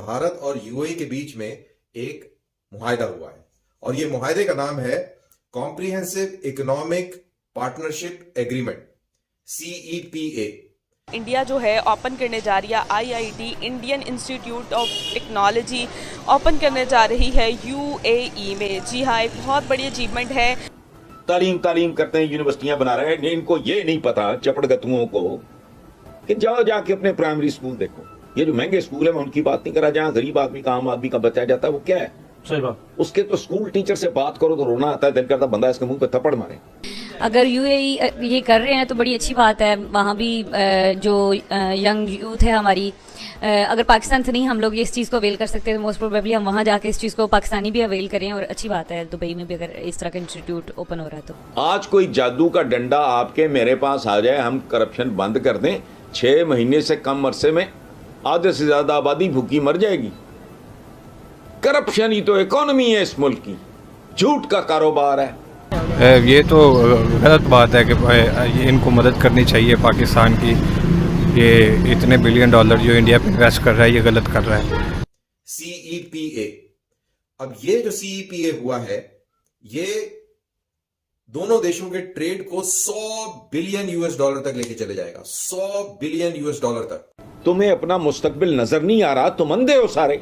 भारत और यूएई के बीच में एक मुआहदा हुआ है और ये मुआहदे का नाम है comprehensive economic partnership agreement CEPA। India जो है ओपन करने जा रही है IIT Indian institute of technology open करने जा रही है UAE में। जी हाँ, एक बहुत बड़ी अचीवमेंट है। तालीम करते हैं, यूनिवर्सिटियां बना रहे हैं, इनको ये नहीं पता चपड़गतुओं को कि जाओ जाके अपने प्राइमरी स्कूल देखो। ये जो महंगे स्कूल है मैं उनकी बात नहीं कर रहा, जहाँ गरीब आदमी का, आम आदमी का बच्चा जाता है वो क्या है। सही बात। उसके तो स्कूल टीचर से बात करो तो रोना आता है, दिल करता बंदा इसके मुंह पे थप्पड़ मारे। अगर UAE ये कर रहे हैं तो बड़ी अच्छी बात है। वहाँ भी जो यंग यूथ है हमारी, अगर पाकिस्तान से नहीं हम लोग ये इस चीज़ को अवेल कर सकते हैं तो मोस्ट प्रोबेबली हम वहाँ जाके इस चीज़ को पाकिस्तानी भी अवेल करें। और अच्छी बात है दुबई में भी अगर इस तरह का इंस्टीट्यूट ओपन हो रहा है तो। आज कोई जादू का डंडा आपके मेरे पास आ जाए, हम करप्शन बंद कर दें, 6 महीने से कम अरसे में आधे से ज्यादा आबादी भूखी मर जाएगी। करप्शन ही तो इकोनॉमी है इस मुल्क की, झूठ का कारोबार है। ये तो गलत बात है कि इनको मदद करनी चाहिए पाकिस्तान की। ये इतने $1 बिलियन जो इंडिया पे इन्वेस्ट कर रहा है ये गलत कर रहा है। CEPA। अब ये जो CEPA हुआ है ये दोनों देशों के ट्रेड को $100 बिलियन तक लेके चले जाएगा। $100 बिलियन तक। तुम्हें अपना मुस्तकबिल नजर नहीं आ रहा, तुम अंधे हो सारे।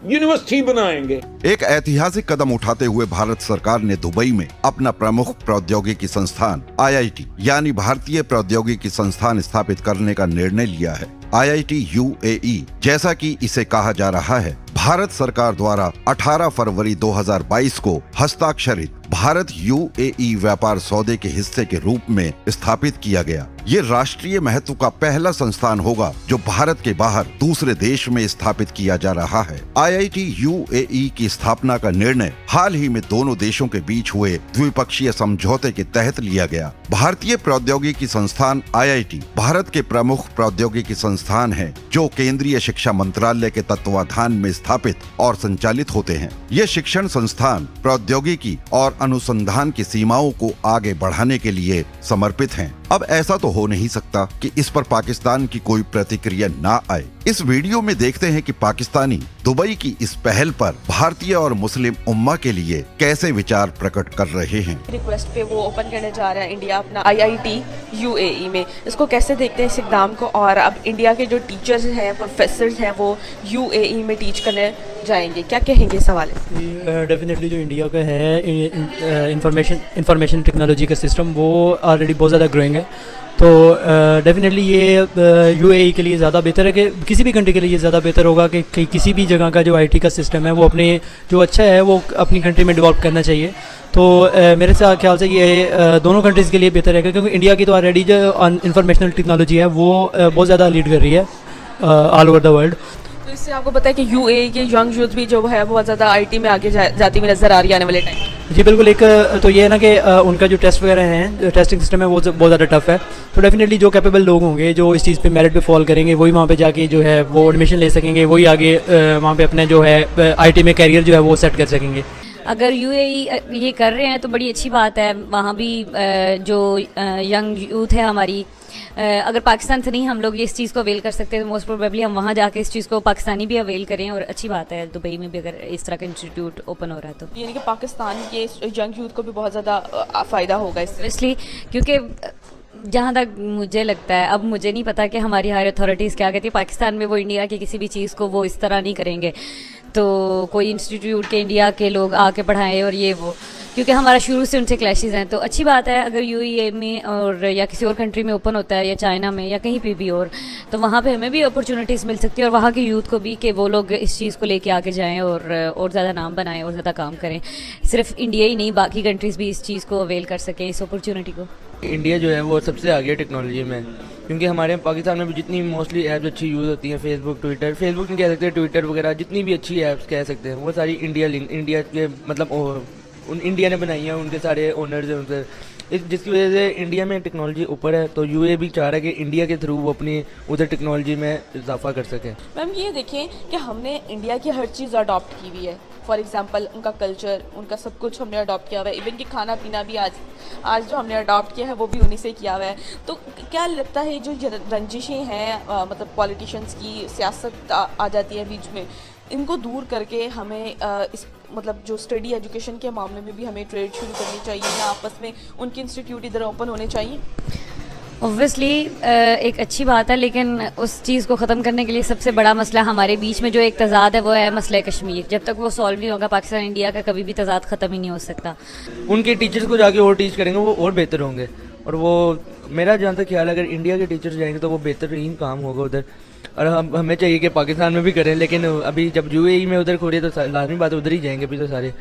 यूनिवर्सिटी बनाएंगे। एक ऐतिहासिक कदम उठाते हुए भारत सरकार ने दुबई में अपना प्रमुख प्रौद्योगिकी संस्थान IIT यानी भारतीय प्रौद्योगिकी संस्थान स्थापित करने का निर्णय लिया है। IIT UAE जैसा कि इसे कहा जा रहा है, भारत सरकार द्वारा 18 फरवरी 2022 को हस्ताक्षरित भारत UAE व्यापार सौदे के हिस्से के रूप में स्थापित किया गया। ये राष्ट्रीय महत्व का पहला संस्थान होगा जो भारत के बाहर दूसरे देश में स्थापित किया जा रहा है। IIT UAE की स्थापना का निर्णय हाल ही में दोनों देशों के बीच हुए द्विपक्षीय समझौते के तहत लिया गया। भारतीय प्रौद्योगिकी संस्थान IIT भारत के प्रमुख प्रौद्योगिकी संस्थान है जो केंद्रीय शिक्षा मंत्रालय के तत्वाधान में स्थापित और संचालित होते हैं। ये शिक्षण संस्थान प्रौद्योगिकी और अनुसंधान की सीमाओं को आगे बढ़ाने के लिए समर्पित हैं। अब ऐसा तो हो नहीं सकता कि इस पर पाकिस्तान की कोई प्रतिक्रिया ना आए। इस वीडियो में देखते हैं कि पाकिस्तानी दुबई की इस पहल पर भारतीय और मुस्लिम उम्मा के लिए कैसे विचार प्रकट कर रहे हैं। रिक्वेस्ट पे वो ओपन करने जा रहा है इंडिया अपना IIT UAE में। इसको कैसे देखते हैं इस इक़दाम को? और अब इंडिया के जो टीचर्स हैं, प्रोफेसर्स हैं, वो UAE में टीच करने जाएंगे, क्या कहेंगे इस हवाले से? डेफिनेटली जो इंडिया का है इंफॉर्मेशन टेक्नोलॉजी का सिस्टम वो ऑलरेडी बहुत ज़्यादा ग्रोइंग है। तो डेफिनेटली ये UAE के लिए ज़्यादा बेहतर है कि किसी भी कंट्री के लिए ज़्यादा बेहतर होगा कि किसी भी जगह का जो IT का सिस्टम है वो अपने जो अच्छा है वो अपनी कंट्री में डेवलप करना चाहिए। तो मेरे ख्याल से ये दोनों कंट्रीज़ के लिए बेहतर है क्योंकि इंडिया की तो ऑलरेडी जो इंफॉर्मेशनल टेक्नोलॉजी है वो बहुत ज़्यादा लीड कर रही है ऑल ओवर द वर्ल्ड। तो इससे आपको पता है कि UAE के यंग यूथ भी जो है बहुत ज़्यादा IT में आगे जाती हुई नज़र आ रही है आने वाले टाइम। जी बिल्कुल। एक तो ये है ना कि उनका जो टेस्ट वगैरह हैं, टेस्टिंग सिस्टम है वो बहुत ज़्यादा टफ है। तो डेफिनेटली जो कैपेबल लोग होंगे जो इस चीज़ पे मेरिट पे फॉल करेंगे वही वहाँ पे जाके जो है वो एडमिशन ले सकेंगे, वही आगे वहाँ पे अपने जो है IT में कैरियर जो है वो सेट कर सकेंगे। अगर UAE ये कर रहे हैं तो बड़ी अच्छी बात है। वहाँ भी जो यंग यूथ है हमारी, अगर पाकिस्तान से नहीं हम लोग ये इस चीज़ को अवेल कर सकते हैं तो मोस्ट प्रोबेबली हम वहाँ जाके इस चीज़ को पाकिस्तानी भी अवेल करें। और अच्छी बात है दुबई में भी अगर इस तरह का इंस्टीट्यूट ओपन हो रहा है तो। यानी कि पाकिस्तान के यंग यूथ को भी बहुत ज़्यादा फ़ायदा होगा इससे, इसलिए क्योंकि जहाँ तक मुझे लगता है, अब मुझे नहीं पता कि हमारी हायर अथॉरिटीज़ क्या कहती है, पाकिस्तान में वो इंडिया की किसी भी चीज़ को वो इस तरह नहीं करेंगे तो कोई इंस्टीट्यूट के इंडिया के लोग आके पढ़ाएं और ये वो, क्योंकि हमारा शुरू से उनसे क्लैशेस हैं। तो अच्छी बात है अगर UAE में और या किसी और कंट्री में ओपन होता है या चाइना में या कहीं पे भी और, तो वहाँ पे हमें भी अपॉर्चुनिटीज़ मिल सकती है और वहाँ के यूथ को भी कि वो लोग इस चीज़ को लेके आगे जाएं और ज़्यादा नाम बनाएं और ज़्यादा काम करें। सिर्फ इंडिया ही नहीं, बाकी कंट्रीज़ भी इस चीज़ को अवेल कर सकें, इस अपॉर्चुनिटी को। इंडिया जो है वो सबसे आगे टेक्नोलॉजी में, क्योंकि हमारे पाकिस्तान में भी जितनी मोस्टली ऐप्स अच्छी यूज़ होती हैं, फेसबुक नहीं कह सकते, ट्विटर वगैरह जितनी भी अच्छी ऐप्स कह सकते हैं वो सारी इंडिया के मतलब उन इंडिया ने बनाई है, उनके सारे ओनर्स हैं उनसे। जिसकी वजह से इंडिया में टेक्नोलॉजी ऊपर है, तो यूएई भी चाह रहा है कि इंडिया के थ्रू वो अपनी उधर टेक्नोलॉजी में इजाफा कर सके। मैम ये देखें कि हमने इंडिया की हर चीज़ अडॉप्ट की हुई है। फॉर एग्जांपल उनका कल्चर, उनका सब कुछ हमने अडॉप्ट किया हुआ है। इवन कि खाना पीना भी आज जो हमने अडॉप्ट किया है वो भी उन्हीं से किया हुआ है। तो क्या लगता है जो रंजिशें हैं मतलब पॉलिटिशियंस की, सियासत आ जाती है बीच में, इनको दूर करके हमें इस मतलब जो स्टडी एजुकेशन के मामले में भी हमें ट्रेड शुरू करनी चाहिए या आपस में उनके इंस्टीट्यूट इधर ओपन होने चाहिए? ऑब्वियसली एक अच्छी बात है, लेकिन उस चीज़ को ख़त्म करने के लिए सबसे बड़ा मसला हमारे बीच में जो एक तजाद है वो है मसला कश्मीर। जब तक वो सॉल्व नहीं होगा पाकिस्तान इंडिया का कभी भी तजाद ख़त्म ही नहीं हो सकता। उनके टीचर्स को जाके और टीच करेंगे वो और बेहतर होंगे, और वो मेरा जहाँ तक ख्याल है अगर इंडिया के टीचर्स जाएंगे तो वो बेहतरीन काम होगा उधर। और हमें चाहिए कि पाकिस्तान में भी करें, लेकिन अभी जब यूएई में उधर खोलिए तो लाजमी बात है उधर ही जाएंगे अभी तो सारे।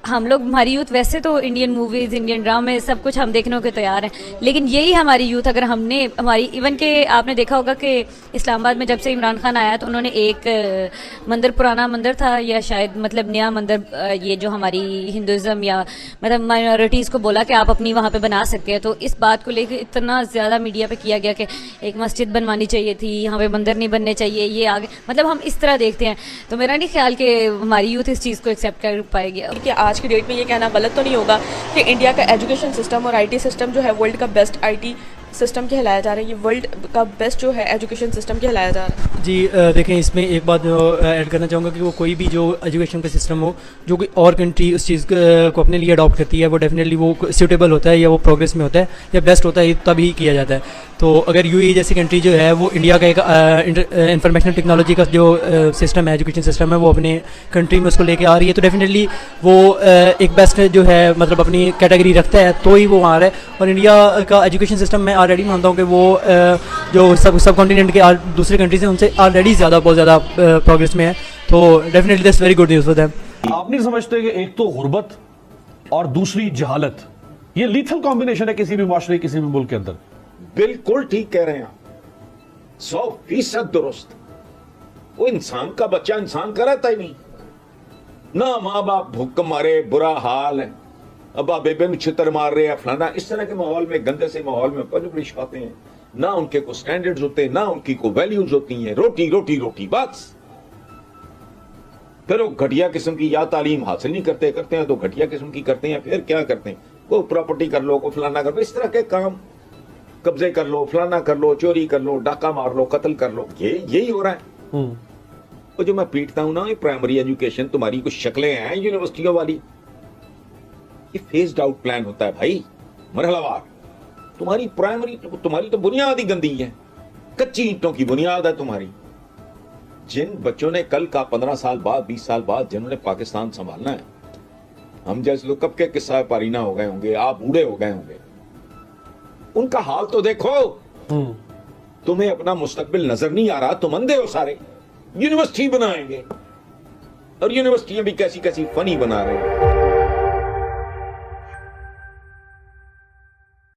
हम लोग, हमारी यूथ वैसे तो इंडियन मूवीज़, इंडियन ड्रामे सब कुछ हम देखने को तैयार हैं, लेकिन यही हमारी यूथ अगर हमने हमारी इवन के आपने देखा होगा कि इस्लामाबाद में जब से इमरान खान आया तो उन्होंने एक मंदिर, पुराना मंदिर था या शायद मतलब नया मंदिर, ये जो हमारी हिंदुज़म या मतलब माइनॉरिटीज़ को बोला कि आप अपनी वहाँ पे बना सकते हैं। तो इस बात को लेकर इतना ज़्यादा मीडिया पे किया गया कि एक मस्जिद बनवानी चाहिए थी, यहाँ पे मंदिर नहीं बनने चाहिए, ये आगे मतलब हम इस तरह देखते हैं। तो मेरा नहीं ख्याल कि हमारी यूथ इस चीज़ को एक्सेप्ट कर पाएगी। कि आज की डेट में ये कहना गलत तो नहीं होगा कि इंडिया का एजुकेशन सिस्टम और आईटी सिस्टम जो है वर्ल्ड का बेस्ट आईटी सिस्टम कहलाया जा रहा है, ये वर्ल्ड का बेस्ट जो है एजुकेशन सिस्टम कहलाया जा रहा है? जी देखें, इसमें एक बात ऐड करना चाहूँगा कि वो कोई भी जो एजुकेशन का सिस्टम हो जो कोई और कंट्री उस चीज़ को अपने लिए अडॉप्ट करती है वो डेफिनेटली वो सूटेबल होता है या वो प्रोग्रेस में होता है या बेस्ट होता है तभी किया जाता है। तो अगर यूएई जैसी कंट्री जो है वो इंडिया का एक इंफॉर्मेशन टेक्नोलॉजी का जो सिस्टम है, एजुकेशन सिस्टम है, वो अपने कंट्री में उसको लेके आ रही है, तो डेफिनेटली वो एक बेस्ट जो है मतलब अपनी कैटेगरी रखता है तो ही वो आ रहा है। और इंडिया का एजुकेशन सिस्टम मैं ऑलरेडी मानता हूँ कि वो जो सब कॉन्टिनेंट के दूसरे कंट्रीज हैं उनसे ऑलरेडी बहुत ज़्यादा प्रोग्रेस में है। तो definitely that's very good news for them. आप नहीं समझते कि एक तो गुर्बत और दूसरी जहालत, ये लीथल कॉम्बिनेशन है किसी भी माशरे, किसी भी मुल्क के अंदर? बिल्कुल ठीक कह रहे हैं आप, 100% दुरुस्त। वो इंसान का बच्चा इंसान का रहता ही नहीं ना, माँ बाप भूख मारे, बुरा हाल है, अब आप बेबे में छितर मार रहे हैं फलाना, इस तरह के माहौल में, गंदे से माहौल में परवरिश पाते हैं, ना उनके को स्टैंडर्ड्स होते हैं, ना उनकी को वैल्यूज होती हैं, रोटी रोटी रोटी बस। फिर वो घटिया किस्म की या तालीम हासिल नहीं करते हैं तो घटिया किस्म की करते हैं, फिर क्या करते हैं, को प्रॉपर्टी कर लो, को फलाना कर लो, इस तरह के काम, कब्जे कर लो, फलाना कर लो, चोरी कर लो, डाका मार लो, कत्ल कर लो, यही हो रहा है। वो जो मैं पीटता हूं ना, ये प्राइमरी एजुकेशन तुम्हारी कुछ शक्लें हैं यूनिवर्सिटियों वाली, ये फेस्ड आउट प्लान होता है भाई, मरहलावार। तुम्हारी प्राइमरी, तुम्हारी तो बुनियाद ही गंदी है, कच्ची ईंटों की बुनियाद है तुम्हारी। जिन बच्चों ने कल का 15 साल बाद, 20 साल बाद जिन्होंने पाकिस्तान संभालना है, हम जैसे लोग कब के किस्सा पारीना हो गए होंगे, आप बूढ़े हो गए होंगे, उनका हाल तो देखो। तुम्हें अपना मुस्तकबिल नजर नहीं आ रहा, तुम अंधे हो सारे। यूनिवर्सिटी बनाएंगे और यूनिवर्सिटियां भी कैसी कैसी फनी बना रहे हैं।